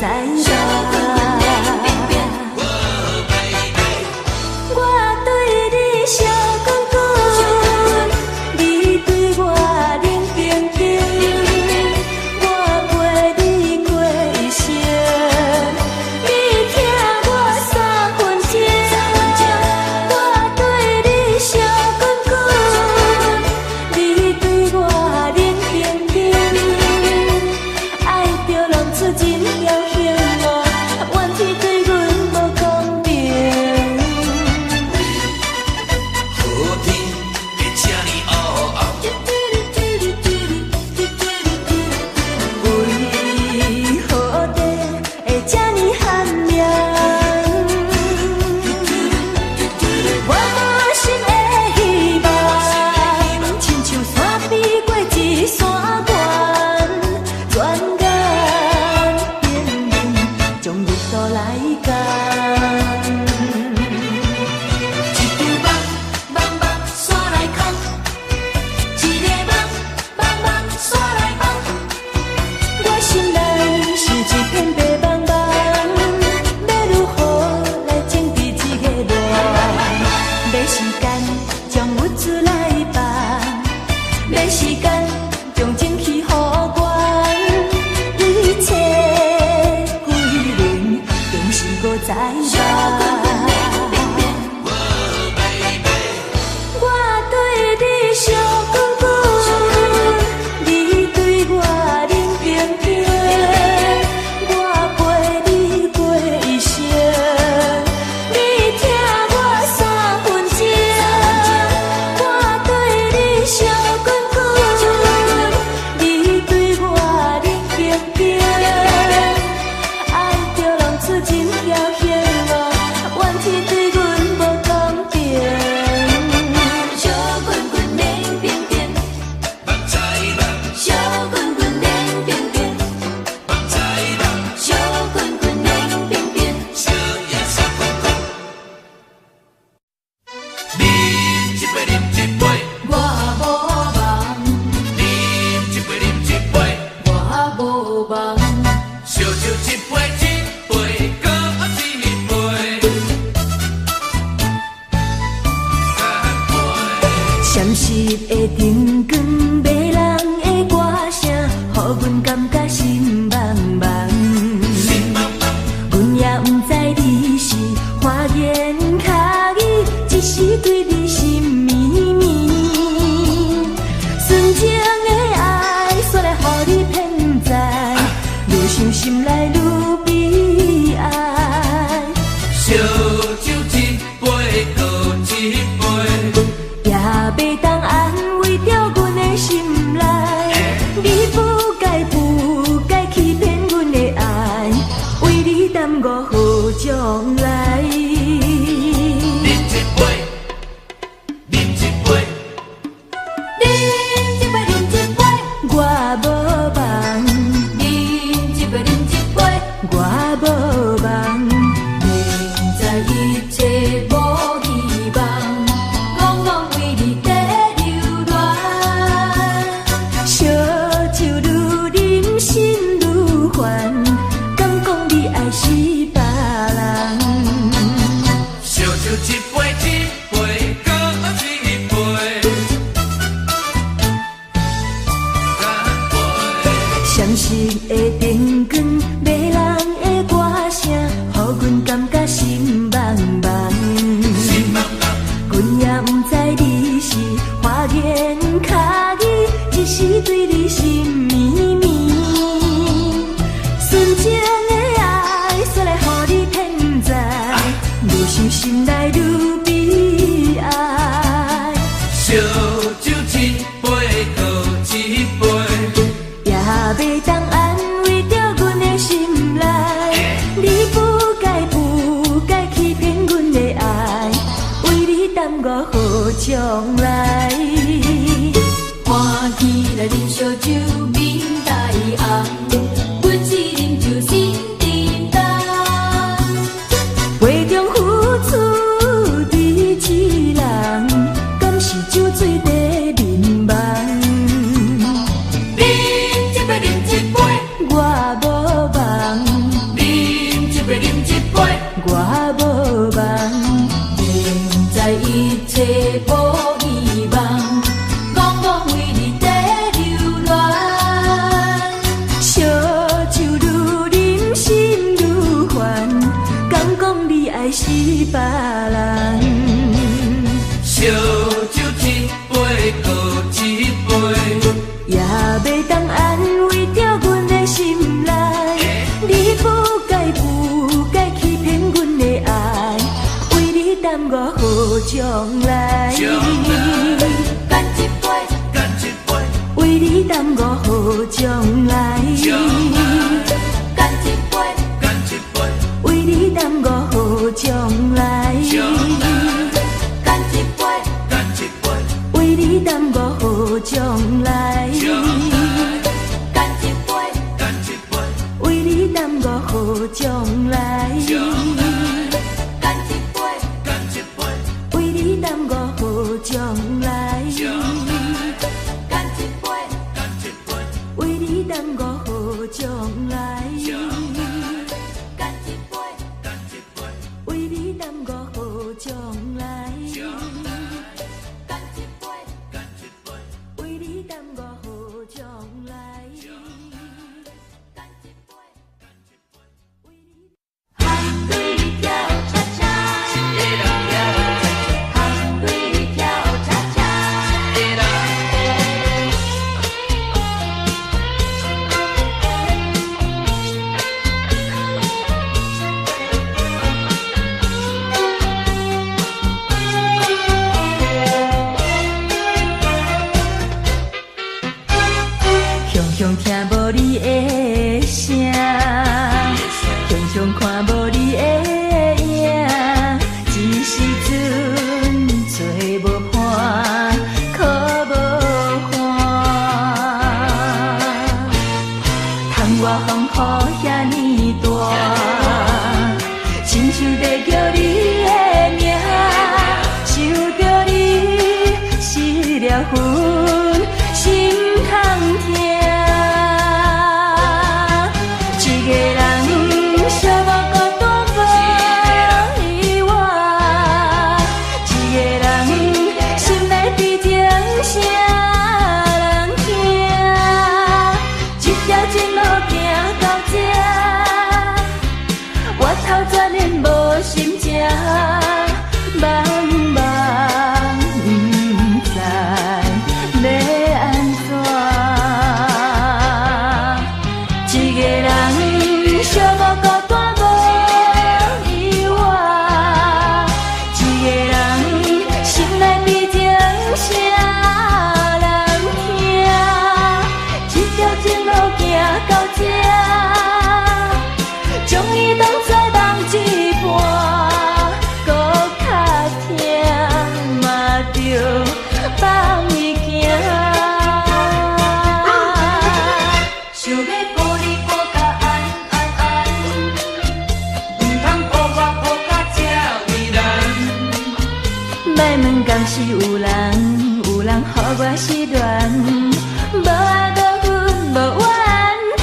知吧？我对你笑滚滚，你对我冷冰冰，我陪你过一生，你疼我三分情。我对你笑滚滚，你对我冷冰冰，爱着浪出真条形路，怨天对阮无公平。好天会这呢黑暗，为何地会这呢寒凉？我无心的希望，亲像山比过一山高，转眼变冷，将日度来赶。一张梦，梦梦山来空，一个梦，梦梦山来梦。我心内是一片白茫茫，要如何来整治这个乱？要时间将物资来放，要时间将情绪予还，一切归零，定是无知吧？我对你笑滚滚，你对我冷冰冰，我陪你过一生，你疼我三分情。我对你笑滚滚，你对我冷冰冰，爱着浪出真条形路，怨天对阮无公平。笑滚滚冷冰冰，目知梦，笑滚滚冷冰冰，目知梦，笑滚滚冷冰冰。烧也烧滚滚。啉一杯，啉一杯，我无梦，啉一杯，啉一杯，我无梦，烧酒一杯，一杯，搁一杯，干杯。闪烁的燈光，迷人的歌聲，予阮感覺心茫茫。心茫茫，阮也毋知你是花言巧語，只是對你心绵绵。純情的愛，煞來予你騙在，愈想心內愈悲哀。烧酒一杯，搁一杯。也袂当安慰着阮的心内，你不该欺骗阮的爱，为你耽误好将来。啉一杯，啉一杯，啉一杯，啉一杯，我无梦。啉一杯，啉一杯，我无梦。明知一切无希望，戆戆为你在流浪。烧酒愈啉心愈烦，敢讲你爱是别人？烧酒一杯，一杯，搁一杯，干杯。闪烁的燈光，迷人的歌聲，予阮感覺心茫茫。心茫茫，阮也毋知你是花言巧語，只是對你心绵绵。純情的愛，煞來予你騙在，愈想心內愈悲哀。烧酒一杯，搁一杯。也袂当安慰着阮的心内，你不该欺骗阮的爱，为你耽误好将来。欢喜来啉烧酒。别人。烧酒一杯，搁一杯，也袂当安慰着阮的心内。你不该欺骗阮的爱，为你耽误好将来。干一杯，干一杯，为你耽误好将来。干一杯，干一杯，为你耽误好将来。干一杯，干一杯，为你耽误好将来。干一杯，干一杯，为你耽误好将来。干一杯，干一杯，为你耽误好将来。干一杯，干一杯，为你耽误好将来。干一杯，干一杯，为你耽误好将来。干一杯，干一杯，为你耽误好将来。海对跳恰恰，一个人跳，海对跳恰恰。一个人。雄雄听无你的声，雄雄看无你的影，一时阵做无伴，可无伴。窗外风雨遐尼大，亲像在叫你的名，想着你失了魂，心痛痛。一个人寂寞孤单无意外，一个人心内悲情谁人听？一条情路行到这，我头全然无心情，茫茫不知要安怎。一个人寂寞孤单无意外，一个人心内悲情谁人听？一条情路行到这，将伊当作梦一半，搁较疼嘛着放伊行。想要抱你抱甲安安安，唔通抱我抱甲这为难，莫问敢是有人，有人予我失恋，无爱无恨无怨叹。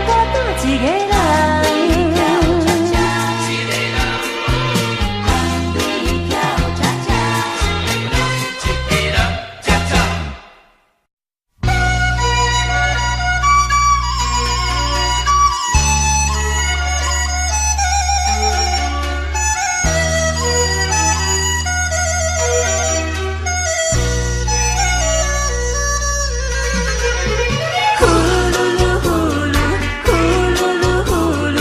我多一个人。呼噜噜呼噜，呼噜噜呼噜，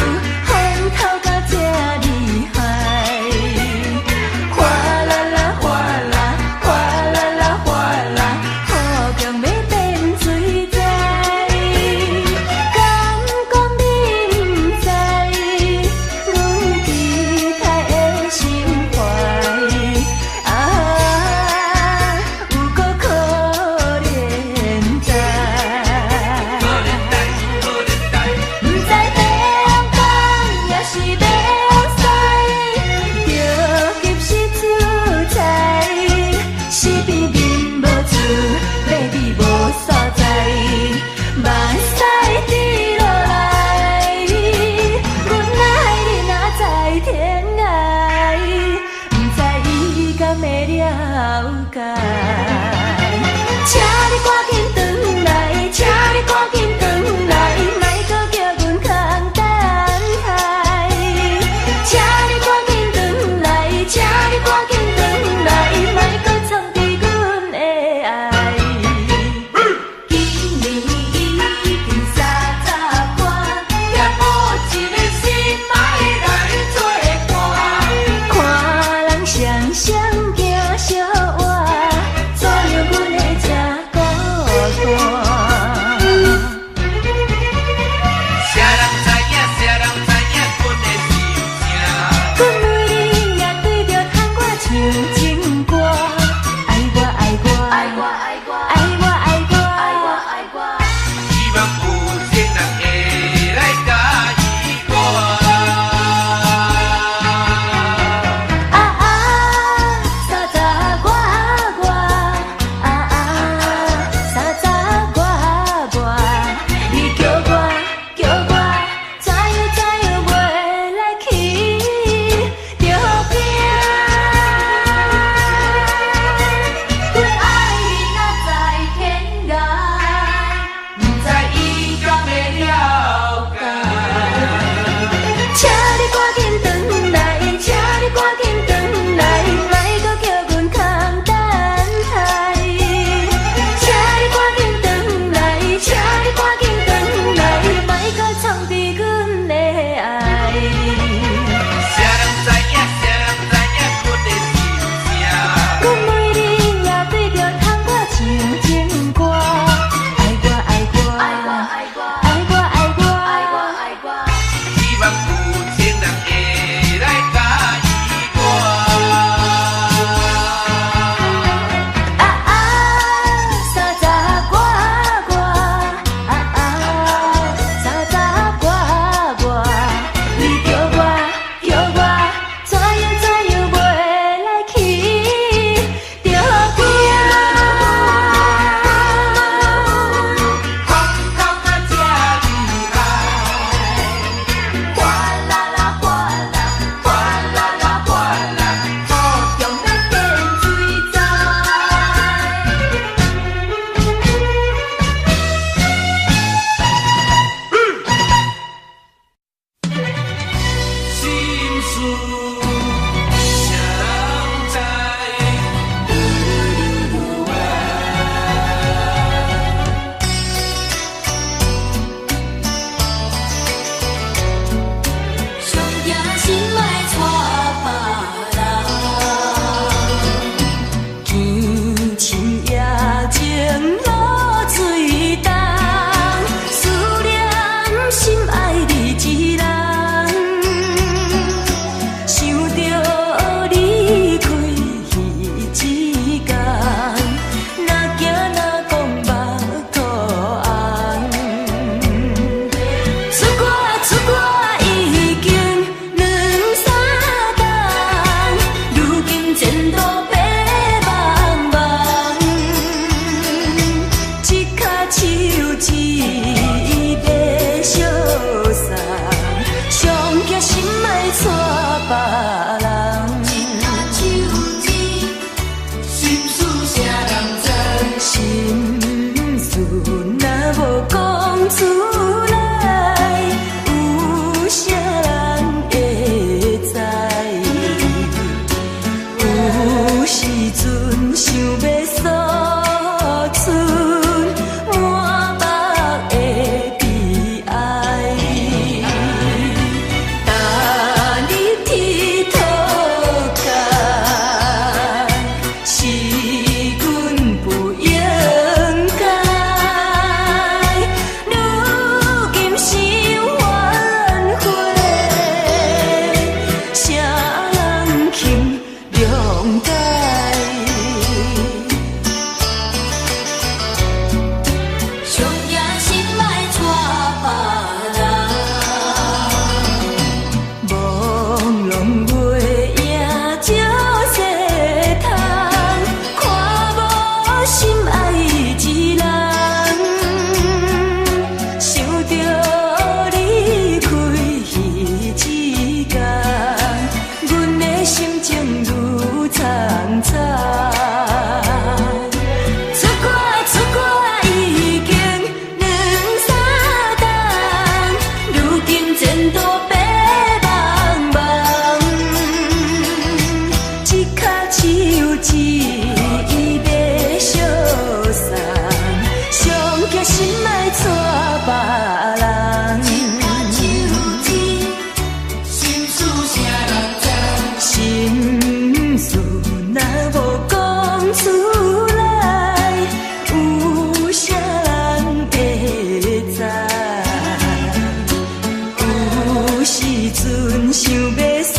阮想要诉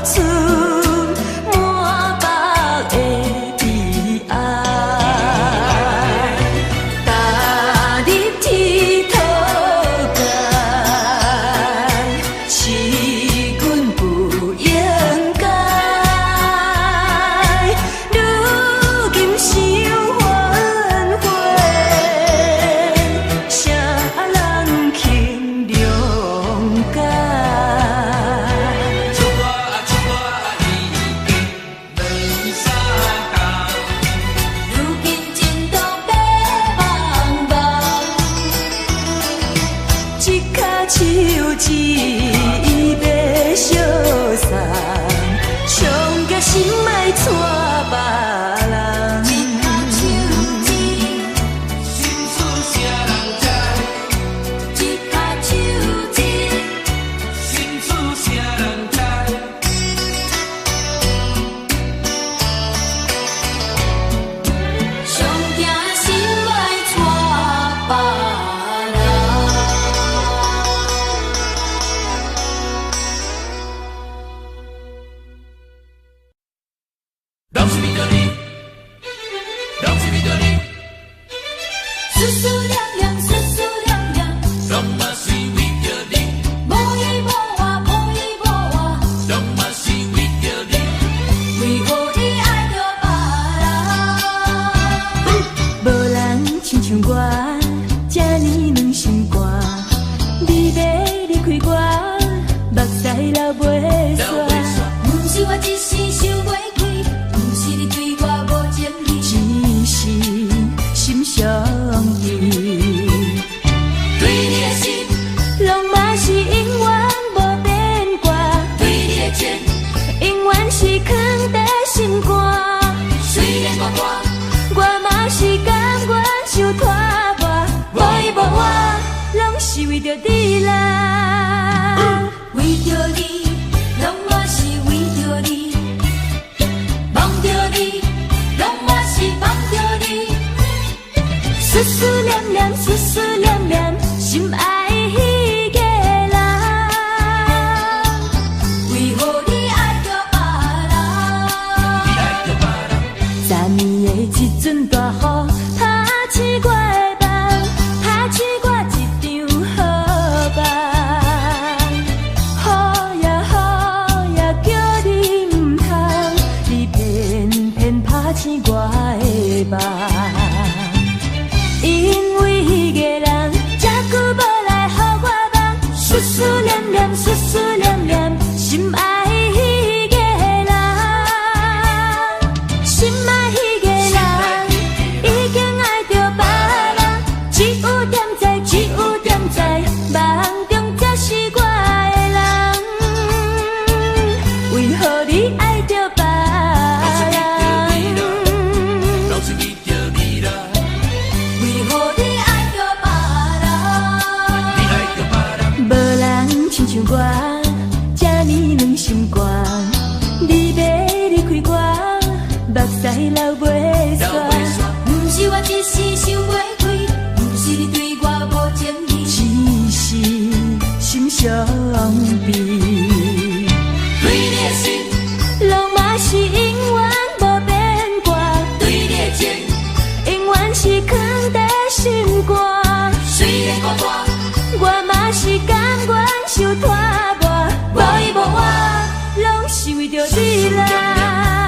出满腹的悲哀，踏入天土界，是阮不应该。如今想反悔，啥人肯谅解？祝我已经两三工，如今前途要茫茫，一脚手指要相送，上惊心莫带别人。一脚手指，心事啥人知？一脚手指，心事啥人知？上惊心莫带别人。拢是为着你，拢是为着你，思思念念，思思念念，拢嘛是为着你，无依无我，无依无我，拢嘛是为着你。为何你爱着别人？无人亲像我，这呢软心肝。你要离开我，目屎流袂煞。不是我一时想袂开，不是你对我无情义，只是心伤意。对你的心，浪漫是永远无变卦，对你的情，永远是藏在心肝。虽然我嘛是甘愿受拖磨，无依无我，拢是为着你啦，为着你，拢嘛是为着你，望着你，拢嘛是望着你，思思念念，思思念念，心爱迄个人，为何你爱着别人？你爱着别人，昨暝的一阵大雨，打醒我的梦，打醒我一场好梦。好呀好呀，叫你唔通，你偏偏打醒我的梦。因为迄个人这久无来予我梦，思思念念，思思念念，心爱迄个人，心爱迄个人，已经爱着别人，只有点知，只有点知，梦中才是我的人，为何你爱着别人？拢是为着你啦，为何你爱着别人？你爱着别人，无人亲像我，这呢软心肝。你要离开我，目屎流袂煞。不是我一时想袂开，不是你对我无情义，只是心伤悲。对你的心，浪漫是永远无变卦，对你的情，永远是藏在心肝。虽然我嘛是甘愿受拖磨，无依无我，拢是为着你啦，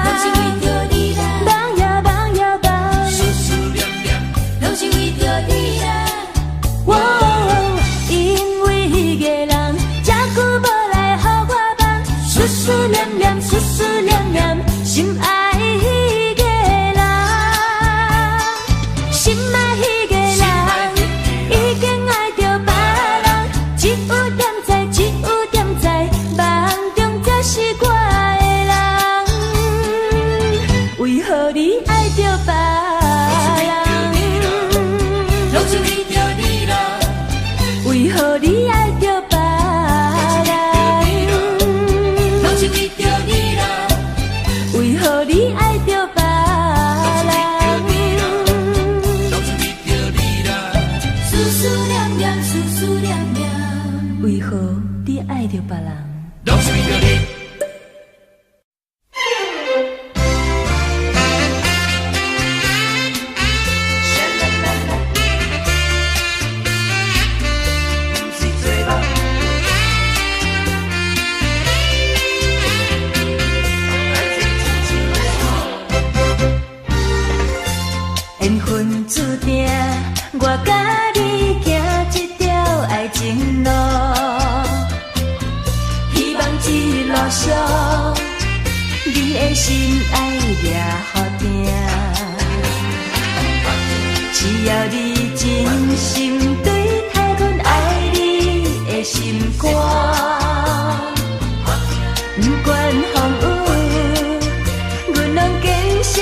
拢是为着你啦，梦呀梦呀梦，思思念念，拢是为着你啦。因为迄个人这久无来予我梦，思思念念，思思念念，心爱迄个人，心爱迄个人，已经爱着别人，只有点知，只有点知，梦中才是我的人，为何你爱着别人？拢是为着你啦，为何你爱着别人？拢是为着你啦，为何你爱着别人？拢是为着你啦，思思念念，思思念念，为何你爱着别人？拢是为着你。缘分注定，我甲你行这条爱情路，希望这路上你的心爱抓好定。只要你真心对待阮爱你的心肝，不管风雨，阮拢坚心。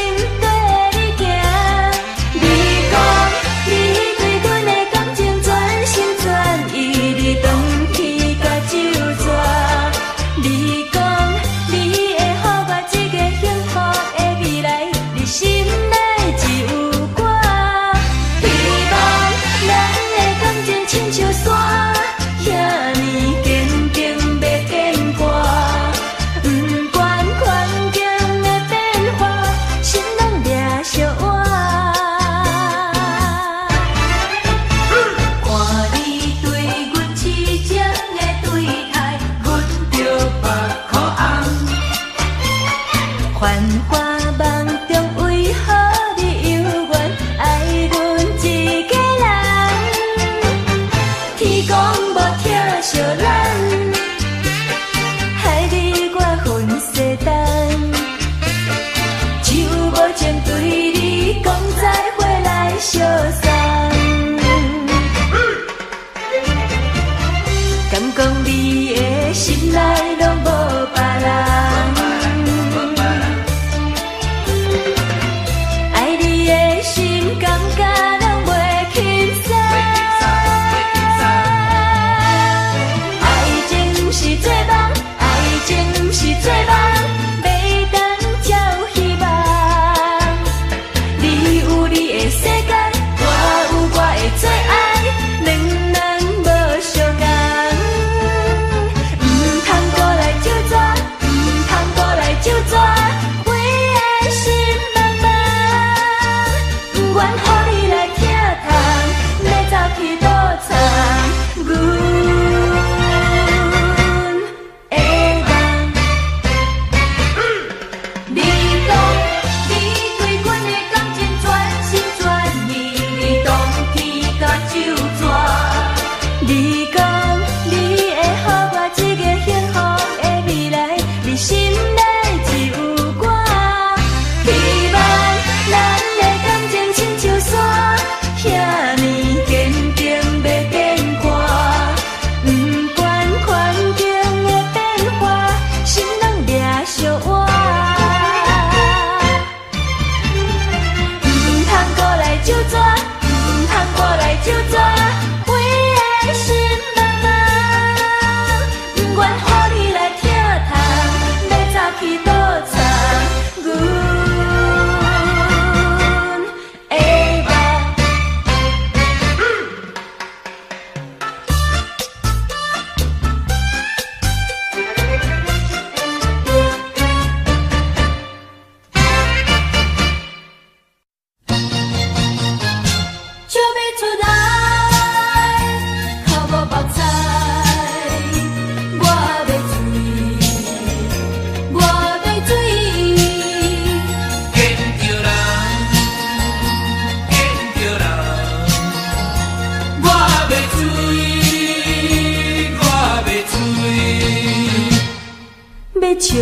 笑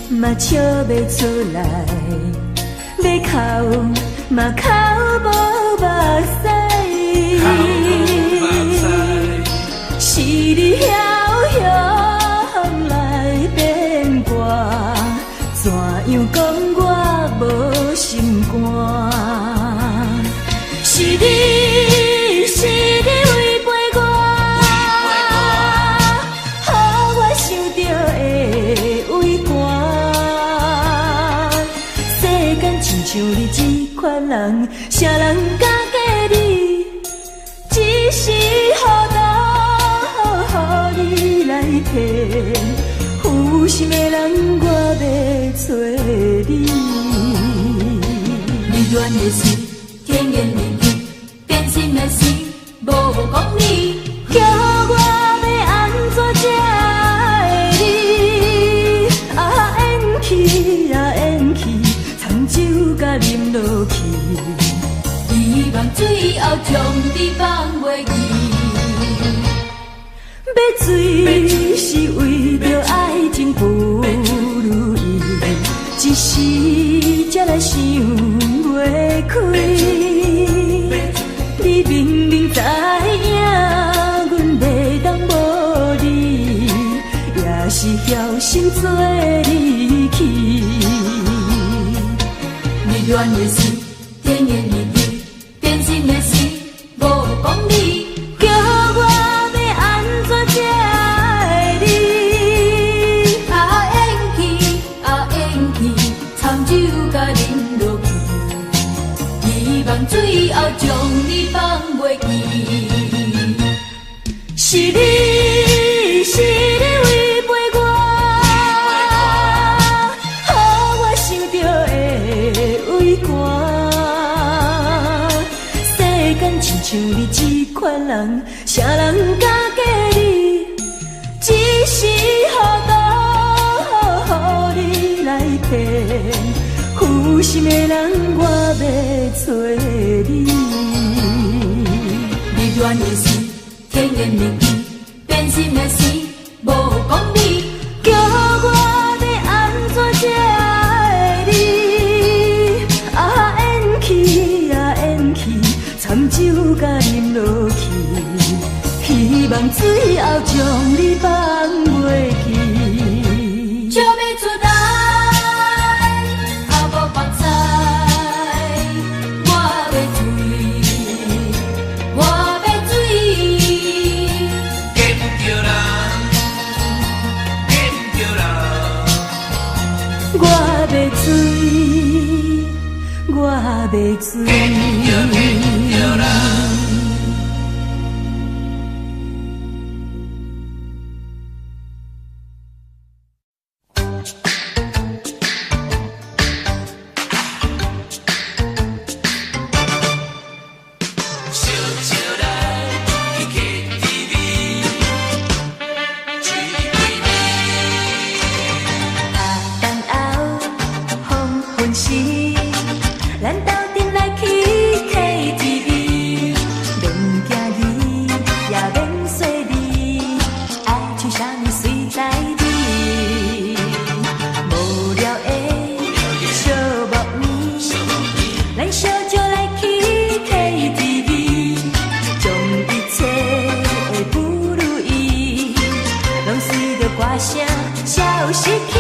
嘛笑袂出来，要哭嘛哭无目屎，是你晓晓来变卦，怎样讲我无心肝？是你，是你违背我，予我想着会畏寒。世间亲像你这款人，啥人敢嫁你？只是糊涂，予你来骗。负心的人，我要找你。你恋的是甜言蜜语，变心的是无讲理。叫我要安怎才会你？啊，演去啊演去，参酒甲啉落去。希望最后将你放袂记。要醉是为着爱情不如意，一时才来想袂开。你明明知影，阮袂当无你，也是晓心做离去。你恋的是甜言蜜语，变心的是无讲理。叫我要安怎才会你？啊演去啊演去，参酒甲啉落去。希望最后将你放袂记。是你，是你违背我，予我想着会畏寒。世间亲像你这款人，啥人敢嫁你？只是予你来骗，负心的人，我要找你。你恋的是甜言蜜语，变心的是无讲理。叫我要安怎才会你？啊，演去啊演去，参酒甲啉落去。希望最后将你放袂记。笑要出来，头无放菜，我要醉，我要醉。见着人，见着人，我要醉，我要醉。见着人。咱斗阵来去 KTV， 免惊伊也免说你，爱唱啥物随在你。无聊的小木暝，咱小酒来去 KTV， 将一切的不如意，拢随着歌声消失去。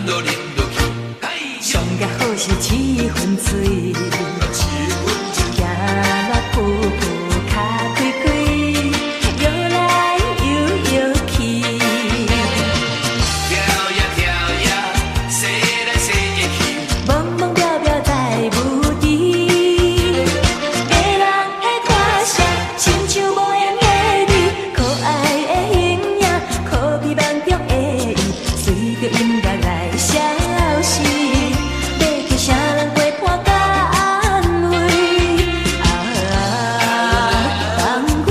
落啉落去，嘿，上佳好是七分醉，行路噗噗脚开开，摇来摇摇去。跳呀跳呀，踅来踅呀去，蹦蹦跳跳在舞池，迷人的歌声，亲像无言的你，可爱的形影，可比梦中的伊，随着音乐来消失。要叫啥人陪伴甲安慰？放阮孤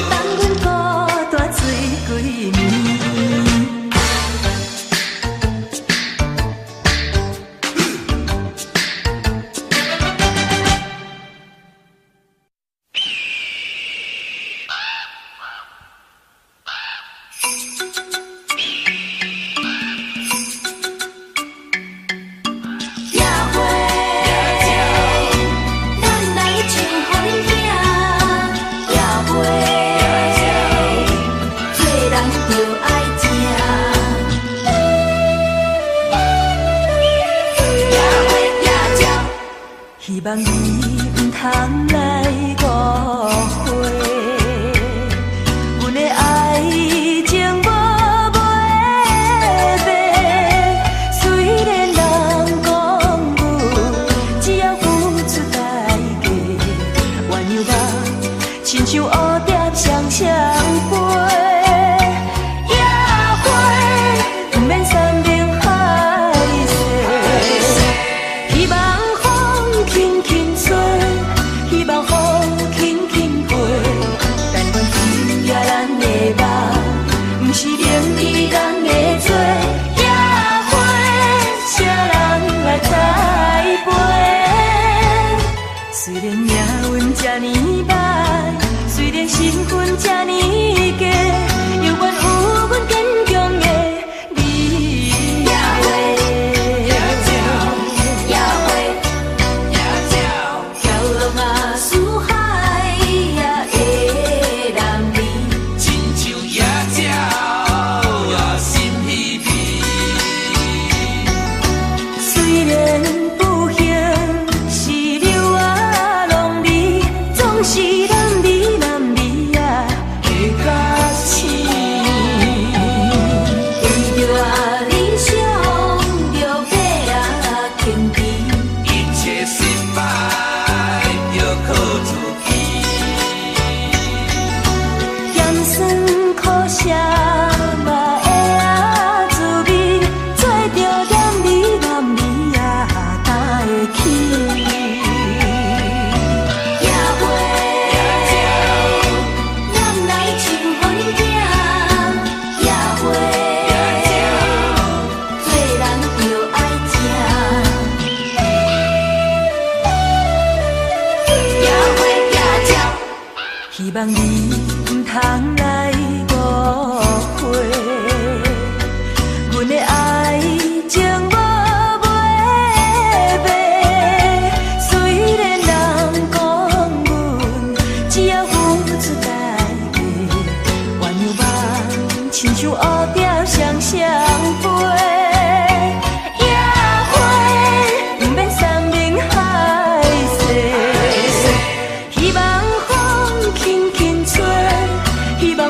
单醉几暝。夜会，咱来唱予恁听。夜会，做人着爱听。夜会夜照，希望你毋通来误会，阮的爱情无袂白。虽然人讲阮只要付出代价，鸳鸯吧，亲像蝴蝶双双飞。夜会，毋免山盟海誓，希望风轻轻吹，希望风轻轻飞。但愿只要咱的梦，毋是另一人的做。夜会，谁人来栽培？虽然命运这呢歹，虽然身份这呢低，犹原有阮坚强的你。夜会，夜照夜会，夜照，飘浪啊似海呀的男儿，亲像夜照，心稀微。虽然不幸是柳啊浪里，总是男儿男儿啊的假痴。为着啊理想，着要啊坚持。一切失败就靠自己，咸酸苦涩嘛会啊滋味，做着男儿男儿啊担会起。夜会，咱来唱予恁听。夜会，做人着爱听。夜会夜照，希望你毋通来误会，阮的爱情无袂白。虽然人讲阮只要付出代价，鸳鸯吧，亲像蝴蝶双双飞。夜会，毋免山盟海誓，希望风轻轻吹，希望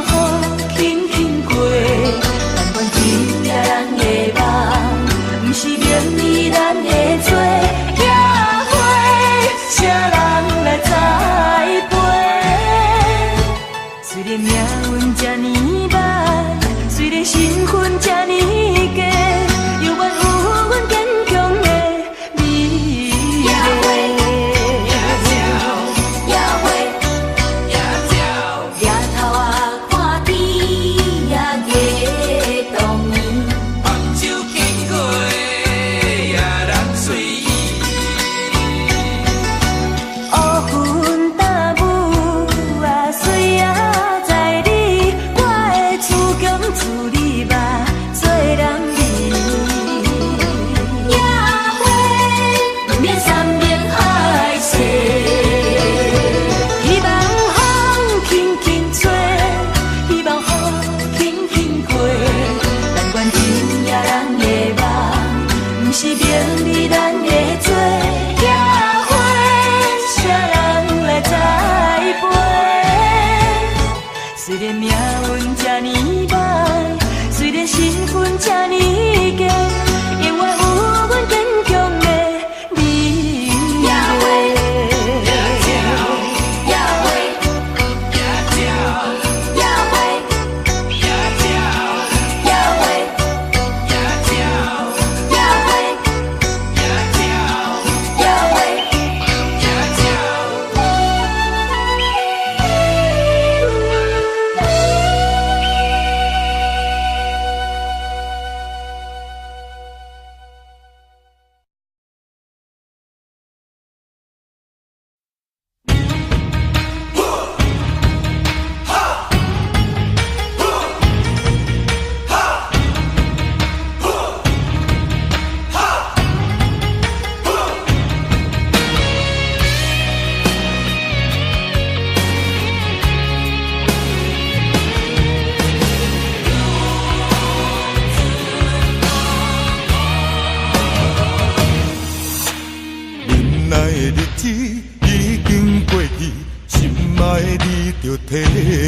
体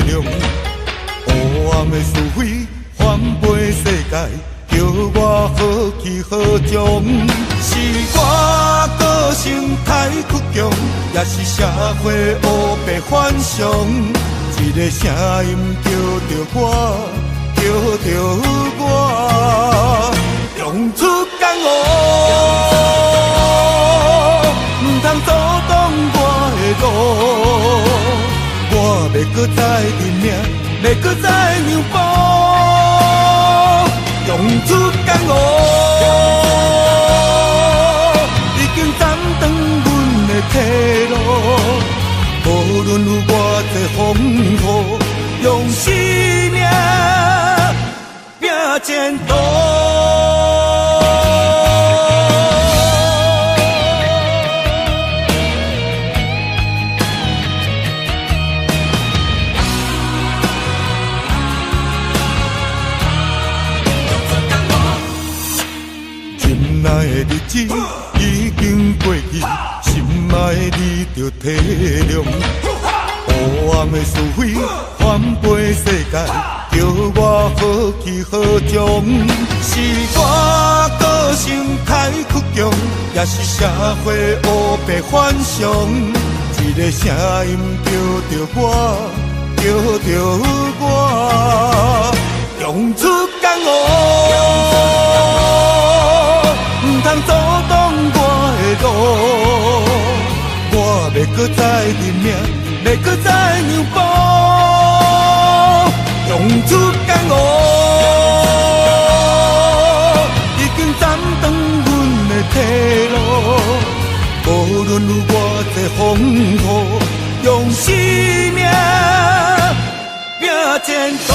谅。黑暗的是非翻飞世界，叫我好气好强。是我个性太倔强，也是社会黑白反常。一个声音叫着我，叫着我，用出江湖，唔通阻挡我的路。我要搁再认命，要搁再让步，用出江湖，已经斩断阮的退路。无论有偌济风雨，用生命拼前途。亲爱的日子已经过去，心爱你着体谅。黑暗的是非翻飞世界，叫我好气好强。是我个性太倔强，也是社会黑白反常。一个声音叫着我，叫着我，用出江湖，唔通阻挡我的路。我要搁再认命，要搁再让步，用出江湖，已经斩断阮的退路。无论有偌济风雨，用生命拼前途。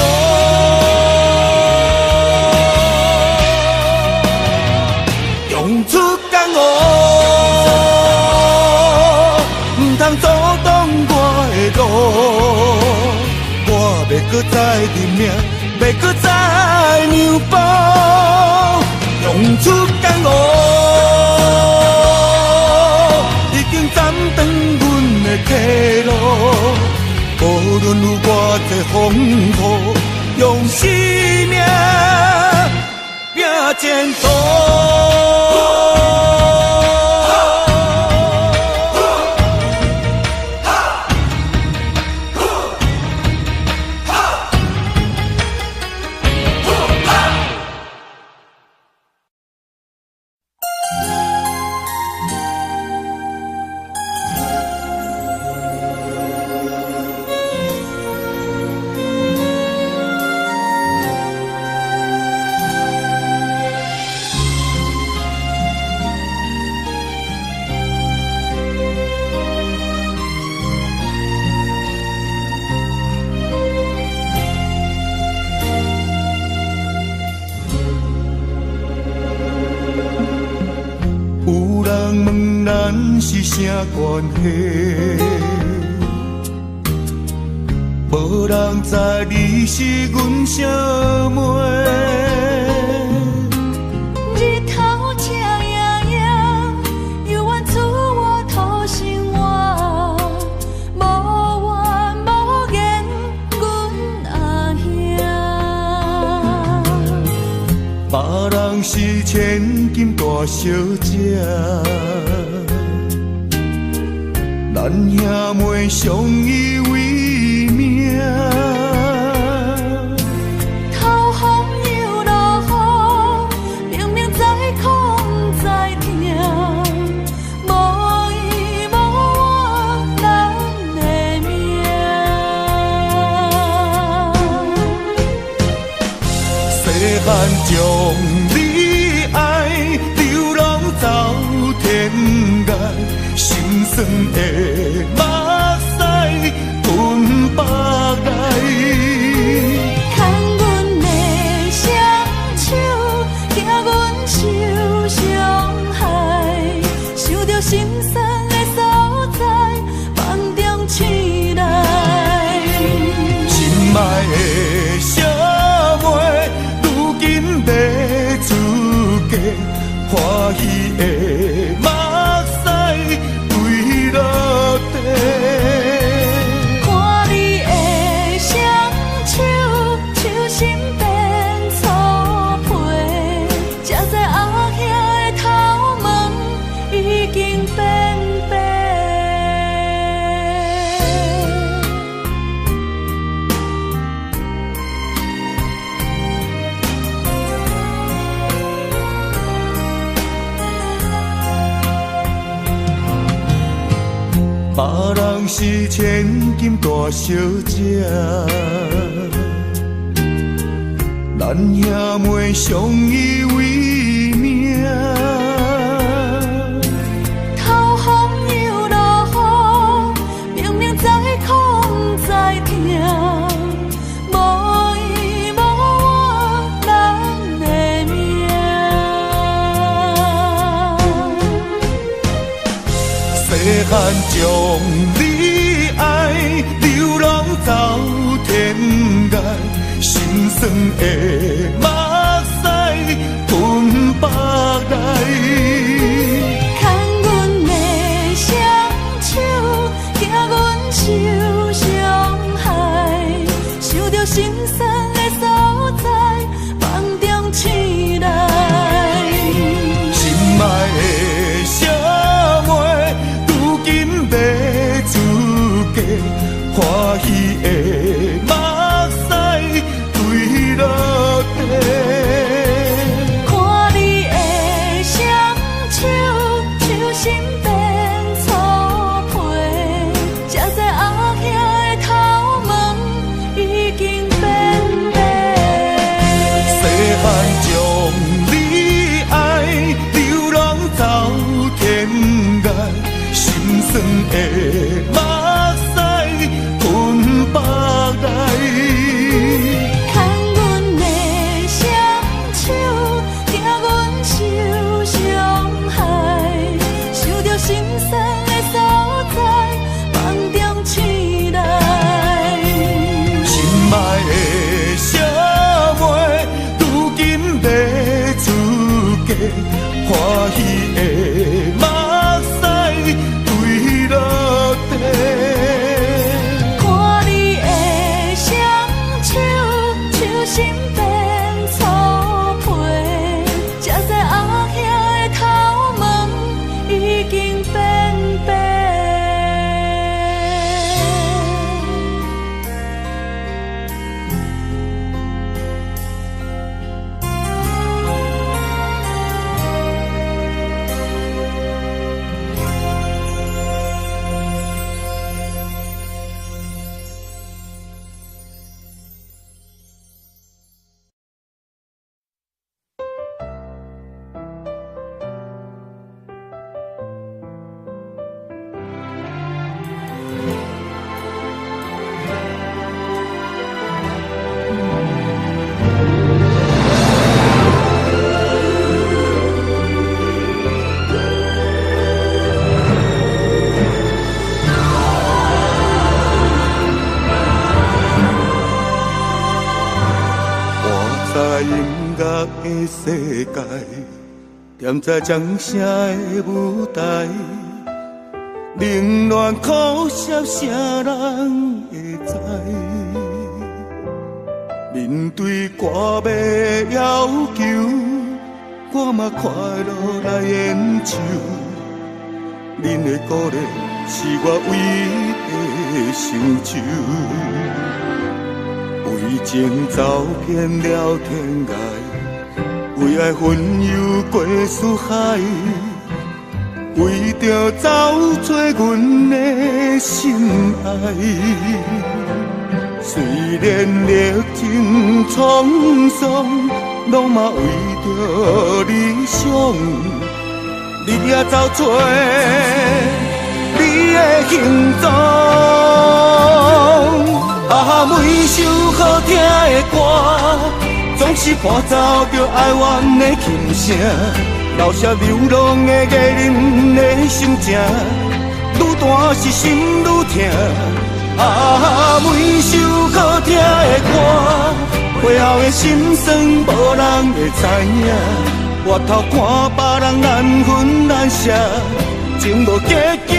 用出江湖，唔通阻挡我的路。我要搁再认命，要搁再让步，用出江湖，已经斩断阮的退路。无论有偌济风雨，用生命拼前途。是啥关系？无人知你是阮啥妹。日头赤炎炎，犹原出我土生活，无怨无言，阮阿兄。别人是千金大小姐。咱兄妹相依为命，头风又落雨，明明在苦在痛，无依无我咱的命。世汉将你爱流浪走天涯。心酸的目屎吞腹来，牵阮的双手，惊阮受伤害，想着心酸的所在，放中醒来。心爱的小妹，如今要出嫁，欢喜的目屎。落地，看你的别人是千金大小姐，咱兄妹相依为命。头风又落雨，明明知苦不知痛，无伊无我人的命。细汉将你爱，流浪走天涯，心酸的目屎吞腹来。牵阮的双手，惊阮受伤害，受着心酸的所在，梦中醒来。心爱的小妹，如今要出嫁，欢喜的目屎坠落地。看你的双手，手心变粗皮，才知后兄的头毛已经变白。细汉将你爱，流浪走天涯，心酸的目屎吞腹来。牵阮的双手，惊阮受伤害，受着心酸的所在，梦中醒来。心爱的小妹，如今要出嫁，欢喜的目屎坠落地。看你的双手，手心变粗皮，才知后兄的头毛已经变白。音乐的世界，踮在掌声的舞台，冷暖苦涩，谁人会知？面对歌迷要求，我嘛快乐来演唱。恁的鼓励是我唯一的成就。为情走遍了天涯，为爱纷游过四海，为着找找阮的心爱。虽然历经沧桑，拢嘛为着理想，你也找找你的行踪。每首好听的歌，总是伴奏着哀怨的琴声，留下流浪的艺人的心情，愈大是心愈痛。每首好听的歌，背后的心酸无人会知影。回头看别人难分难舍，情无结局。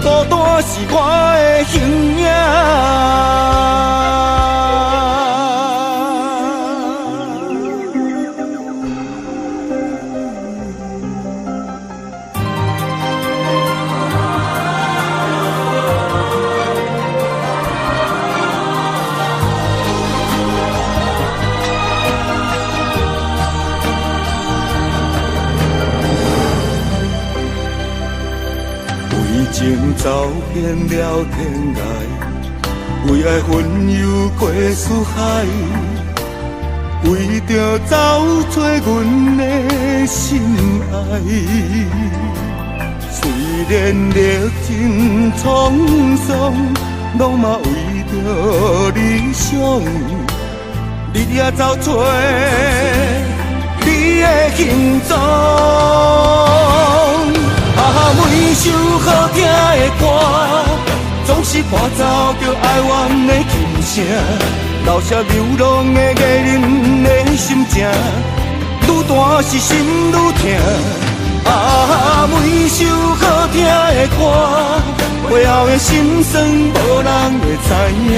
孤单是我的形影。情走遍了天涯，为爱纷游过四海，为着找找阮的心爱。虽然历尽沧桑，拢嘛为着理想，日夜找找你的行踪。每首好听的歌，总是伴奏着哀怨的琴声，留下流浪的艺人的心情，愈大是心愈痛。每首好听的歌，背后的心酸无人会知影。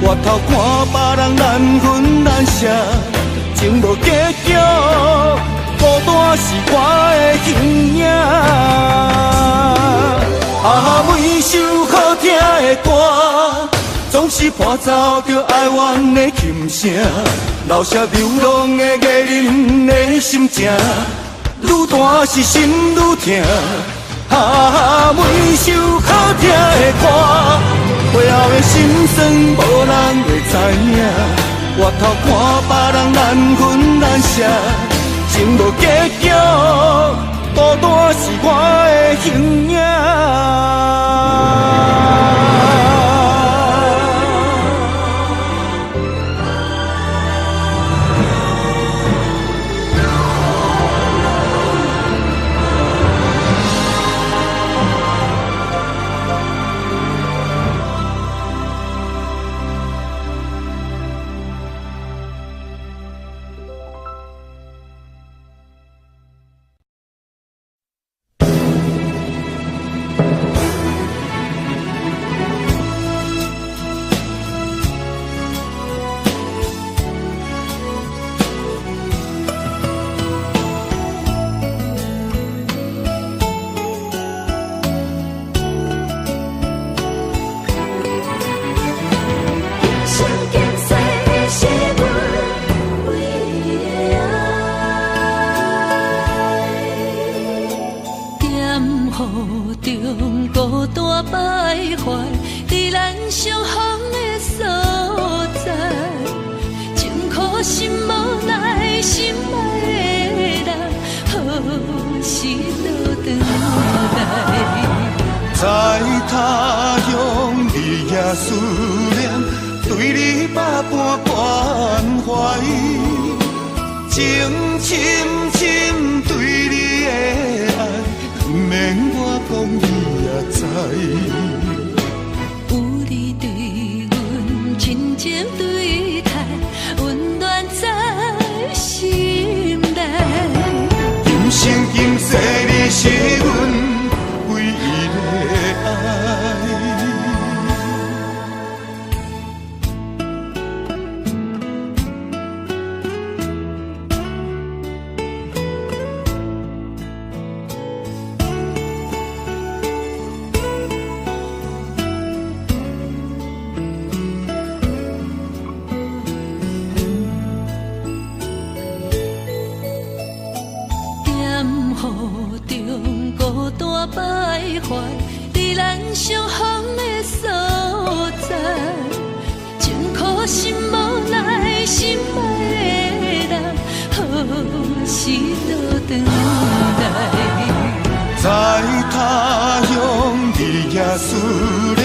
回头看别人难分难舍，情无结局，孤单是我的形影。每首好听的歌，总是伴奏着哀怨的琴声，留下流浪的艺人的心情，愈大是心愈痛。每首好听的歌，背后的心酸无人会知影。回头看别人难分难舍，情无结局，孤单是我的形影。在他乡日夜思念，对你百般关怀，情深深对你的爱，不免我讲你也知。有你对阮真情对待，温暖在心内。今生今世你是阮唯一的爱。徘徊在咱相逢的所在，情苦心无奈，心爱的人，何时倒转来？在他乡日夜思念，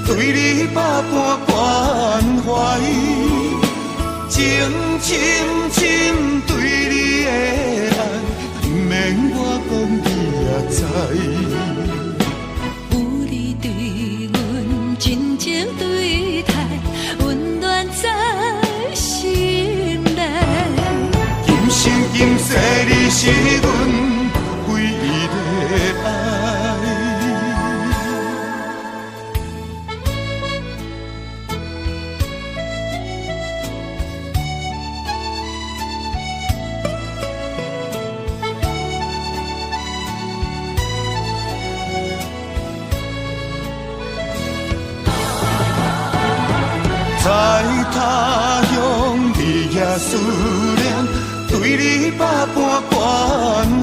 对你百般关怀，情深深对你的爱，不免我讲你也知。有你对阮真情对待，温暖在心内。今生今世你是阮唯一的爱。在他乡日夜思念，对你百般关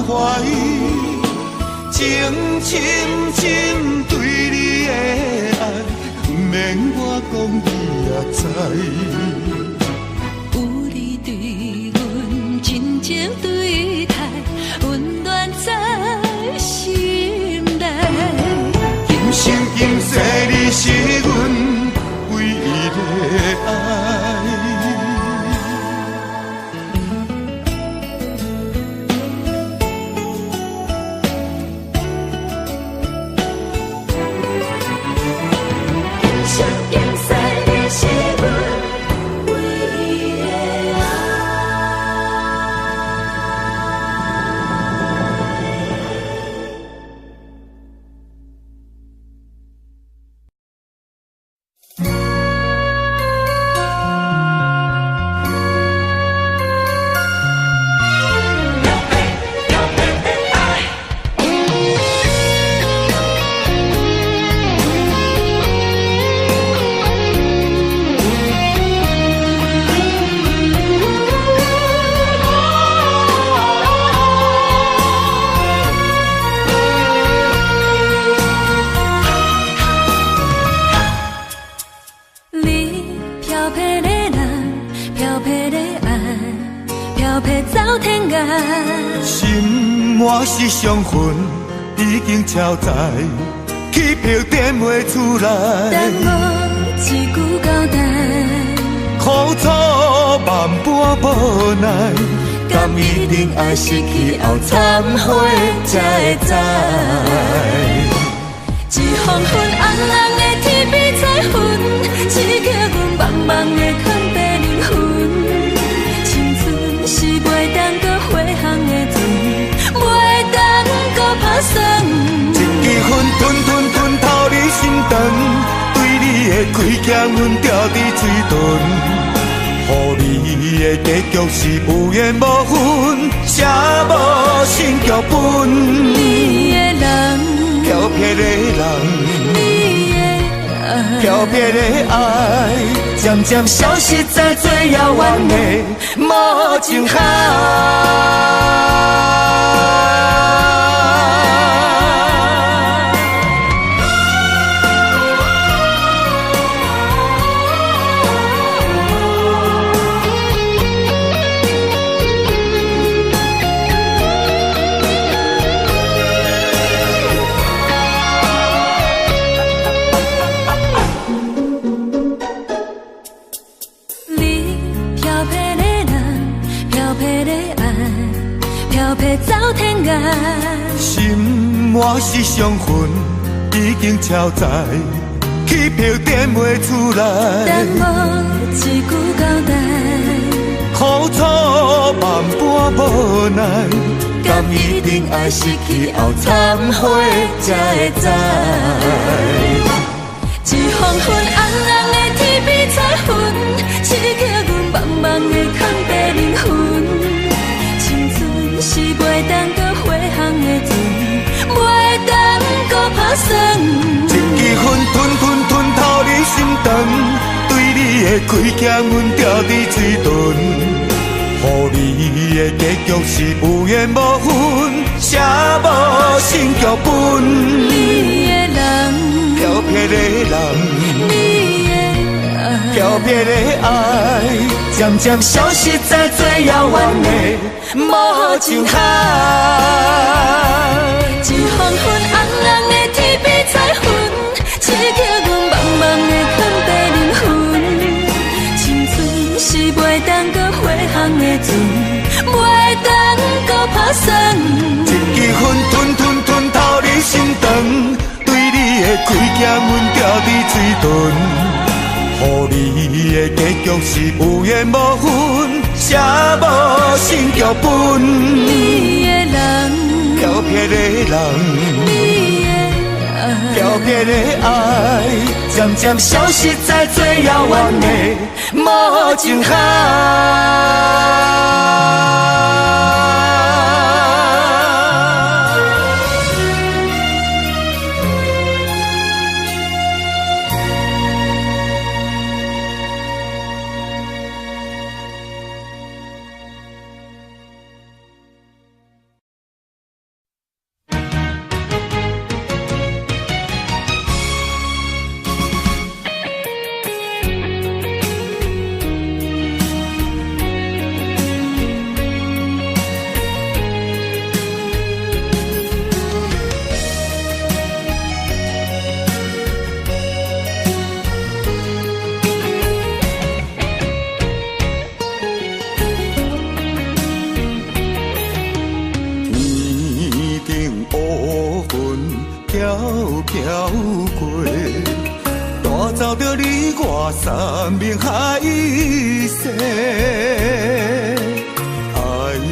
怀，情情深深对你的爱，不免我讲你也知。有你对阮真情对待，温暖在心内。今生今世你是阮唯一的爱。心满是伤痕，已经超载，起票点袂出来。等我一句交代，苦楚万般无奈，敢一定爱失去后忏悔才会知。一黄昏红红的天边彩云，刺激阮茫茫的空白灵魂。青春是袂当搁回航的船，袂当搁打算。一支烟吞吞透你心肠，对你的亏欠阮掉伫嘴唇，予你的结局是有缘无分，写无新剧本。你的人，漂泊的人，你的爱，漂泊的爱，渐渐消失在最遥远的无情海。走天涯，心满是伤痕，已经超载，起票点袂出来。等我一句交代，苦楚万般无奈，敢一定爱失去后忏悔才会知。一黄昏红红的天边彩云，刺激阮茫茫的空白灵魂。是袂当搁回航的船，袂当搁打算。一支烟吞透你心肠，对你的亏欠阮掉伫嘴唇，予你的结局是有缘无分，写无新剧本。你的人，漂泊的人，你的爱，漂泊的爱，渐渐消失在最遥远的无情海。一黄昏红红的天边彩云，刺激阮茫茫的空白灵魂。青春是袂当搁回航的船，袂当搁打算。一支烟吞透你心肠，对你的亏欠阮掉伫嘴唇。予你的结局是有缘无分，写无新剧本。你的人，漂泊的人，你的爱，漂泊的爱，渐渐消失在最遥远的无情海。顶乌云飘飘过，带走着你我三明海誓。爱的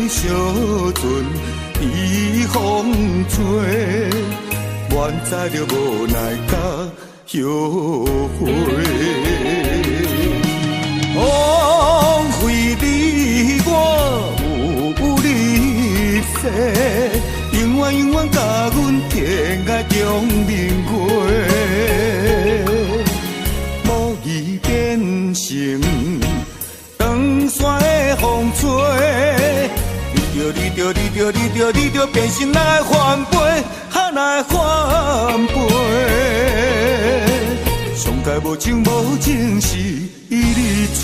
小船被风吹，愿知着无奈甲后悔。枉费你我有你世，永远永远甲阮天涯中明月，无意变成长山的风吹。你着变心来翻倍，哪会翻倍？上界无情无情是你一个。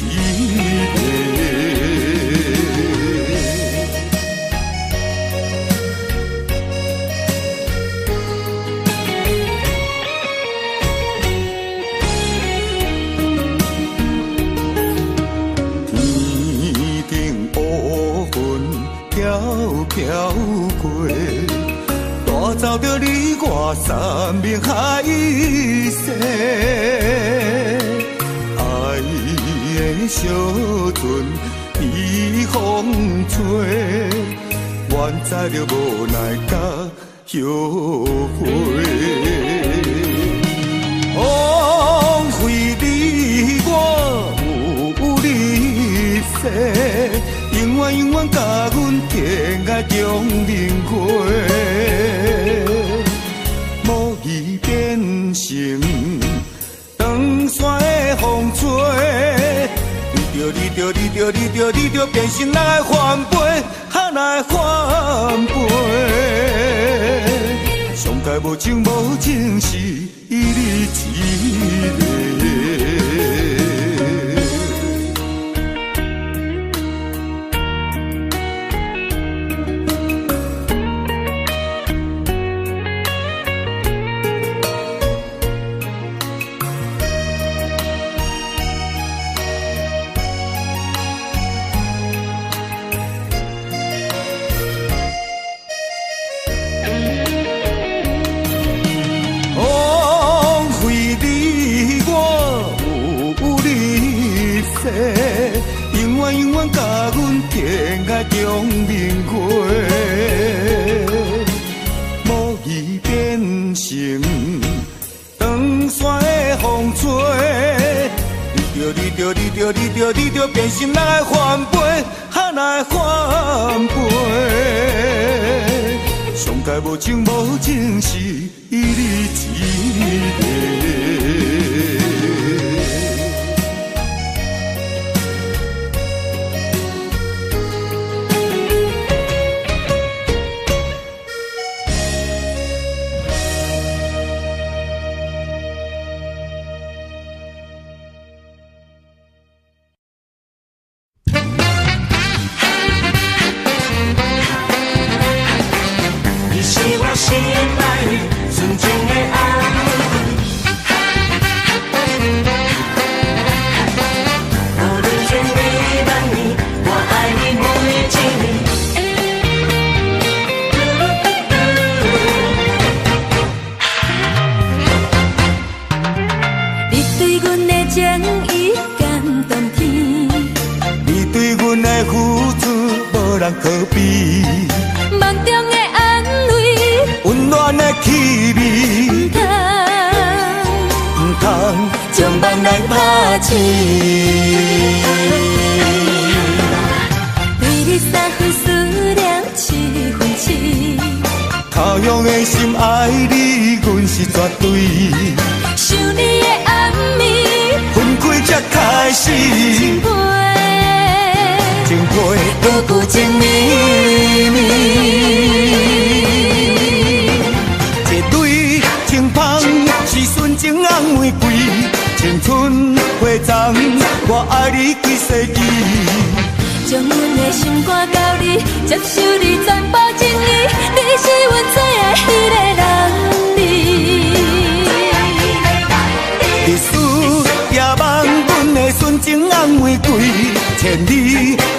天顶乌云飘飘过，带走着你我三明海誓。爱的小船被风吹，愿知着无奈甲后悔。枉费你我有你世，永远永远甲阮天涯中明月，无意变成长山的风吹。你着变心来翻倍，哪会翻倍？上界无情无情是你一个。永远永远甲阮天涯中明月，无意变成长山的风吹。你着变心来翻倍，哪会翻倍？上界无情无情是你一个。心爱的，纯情的爱。无论千里万里，我爱你每一年。你对阮的情意感动天，你对阮的付出无人可比。梦中的安慰，温暖的气味，不通将梦来拍醒。对你三分思念七分痴，他乡的心爱你，阮是绝对。想你的暗暝，分开才开始，情配久久情绵绵。情芳是纯情红玫瑰，青春花丛，我爱你几世纪。将阮的心肝交你，接受你全部情意，你是阮最爱迄个人儿。历史也望阮的纯情红玫瑰，千里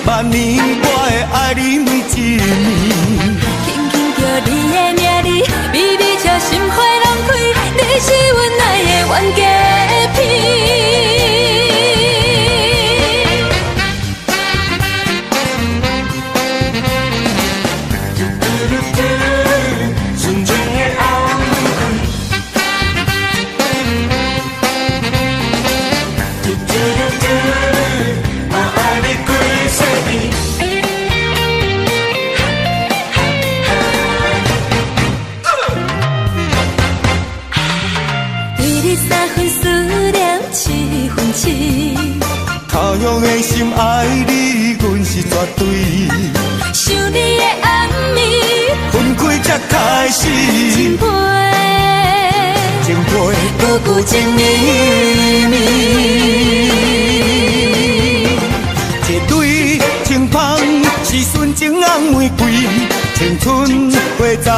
万年我会爱你每一年。轻轻叫对，想你的暗暝，分开才开始，情配，情配久久情绵绵。一对情芳是纯情红玫瑰，青春花丛，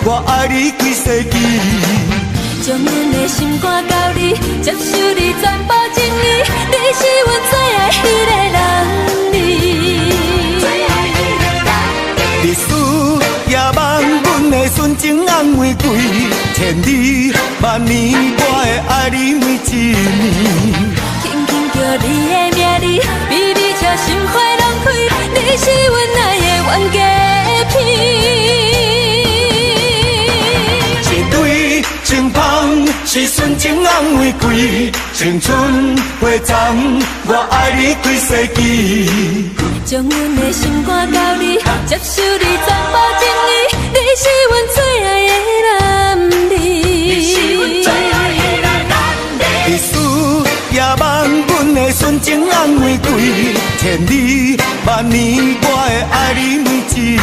我爱你几世纪。将阮的心肝交你，接受你全部情意，你是阮最爱迄个人历史也望阮的纯情红玫瑰，千里万年我会爱你每一年。轻轻叫你的名字，微微笑心花拢开，你是阮爱的冤家片。一对情芳是纯情红玫瑰，青春花丛，我爱你几世纪。将阮的心肝交你，接受你全部情意，你是阮最爱的男儿。历史也望阮的纯情红玫瑰，千里万年我会爱你每一年。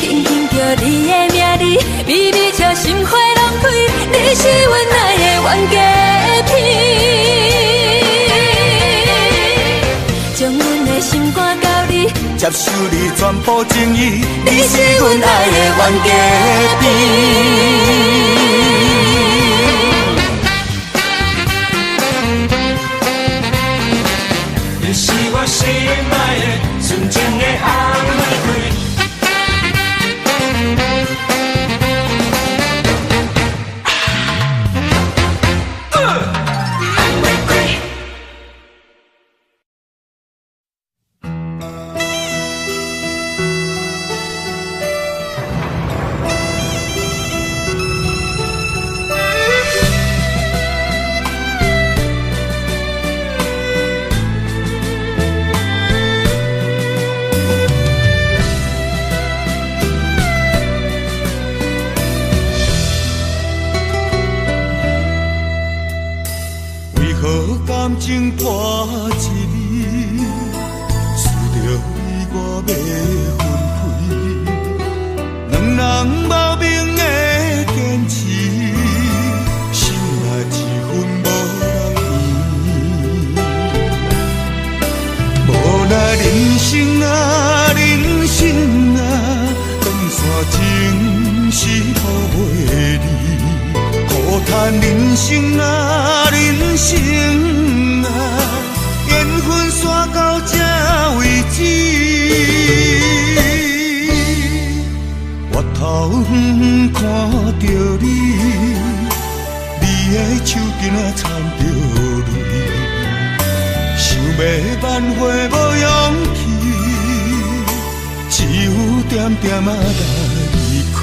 轻轻叫你的名字，微微笑心花拢开，你是阮爱的冤家片。将阮的心肝交你，接受你全部情意，你是阮爱的冤家片。你是我心爱的纯情的红玫瑰。感情破一字，输着你我要分开，两人无明的坚持，心内一分无人圆。无奈人生啊，人生啊，长线情是好袂离，苦叹人生啊，人生啊，缘分煞到这为止。我头远看着你，你的手巾仔掺着泪，想要挽回无勇气，只有点点仔来离开。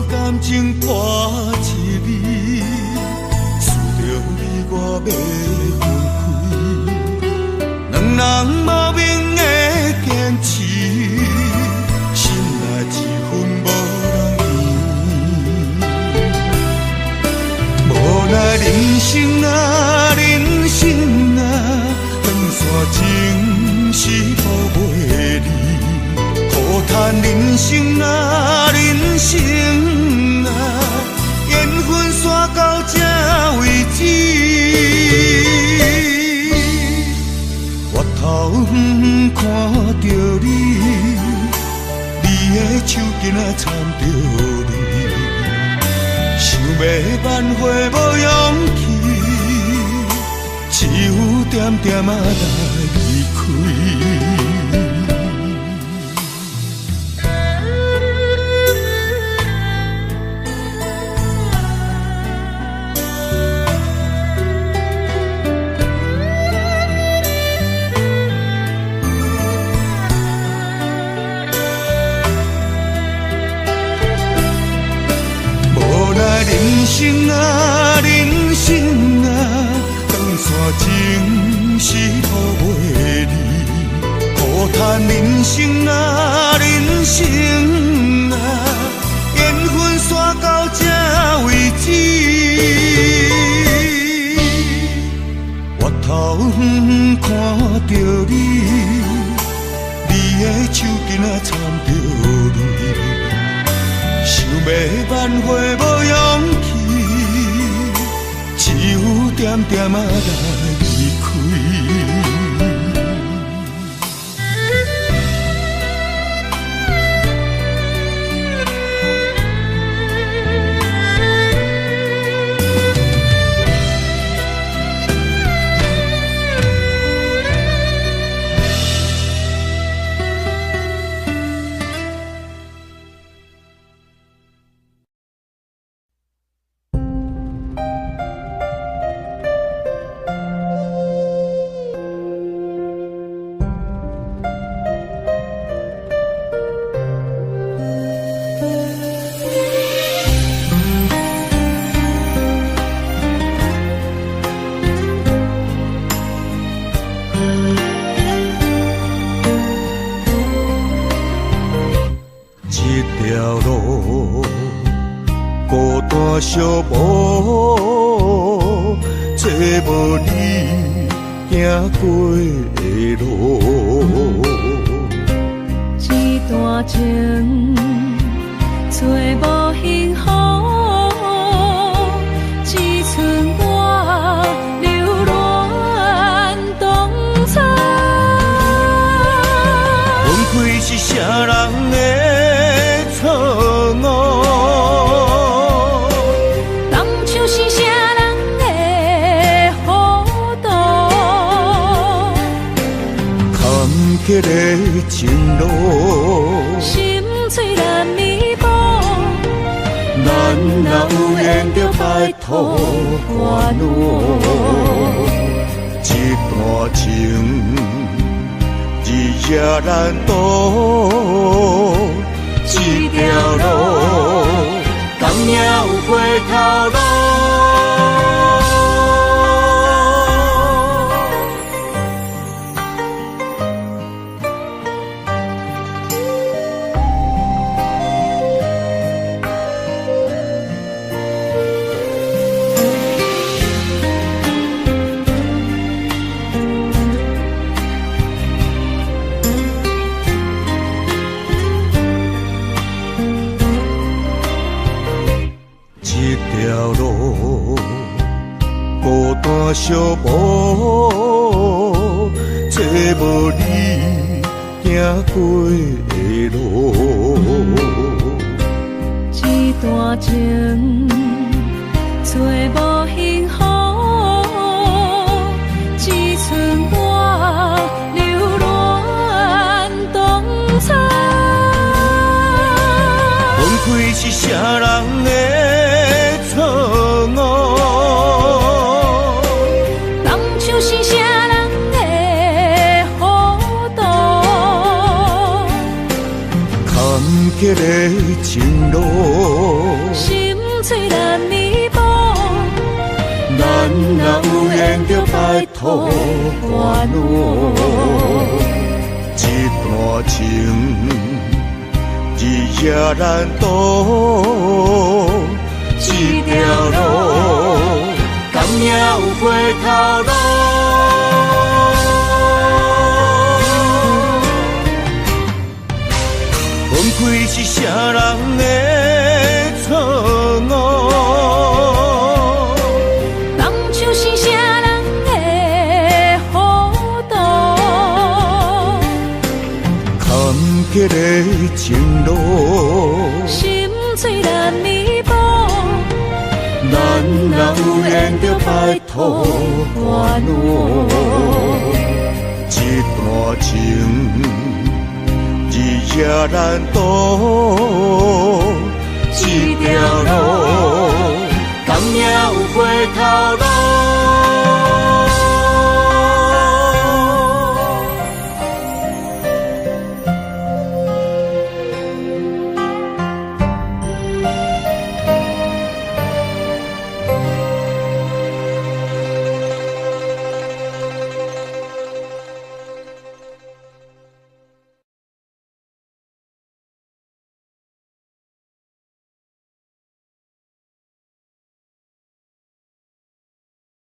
感情破一字，输着你我要分开，两人无明的坚持，心内一分无人圆。无奈人生啊，人生啊，长线情是好袂离，苦叹人生啊，人生啊，缘分煞到这为止。我头远看着你，你的手巾仔掺着泪，想要挽回无勇气，只有点点仔来离开。人生啊，人生叹人生啊，人生啊，缘分煞到这为止。我头远看着你，你的手巾啊掺着泪，想要挽回无勇气，只有点点啊来离开。寂无，找无你行过的路。一段情，找无幸福，只剩我留恋当初。分开是啥人的错误？这个情路，心碎难弥补。咱若有缘着拜托关路，一段情，日夜难渡，一条路，敢也有回头路。寂无，找无你行过的路。一段情，找无幸福，只剩我留恋当初。分开是啥人的错误？是啥人的糊涂？坎坷的情路，心碎难弥补。咱若有缘着拜托关路，一段情，日夜难渡，一条路，敢也有回头路。分开是啥人的错误？当初是啥人的糊涂？坎坷的情路，心碎难弥补。咱若有缘着拜托关路，一段情，日夜难渡，一条路，敢也有回头路。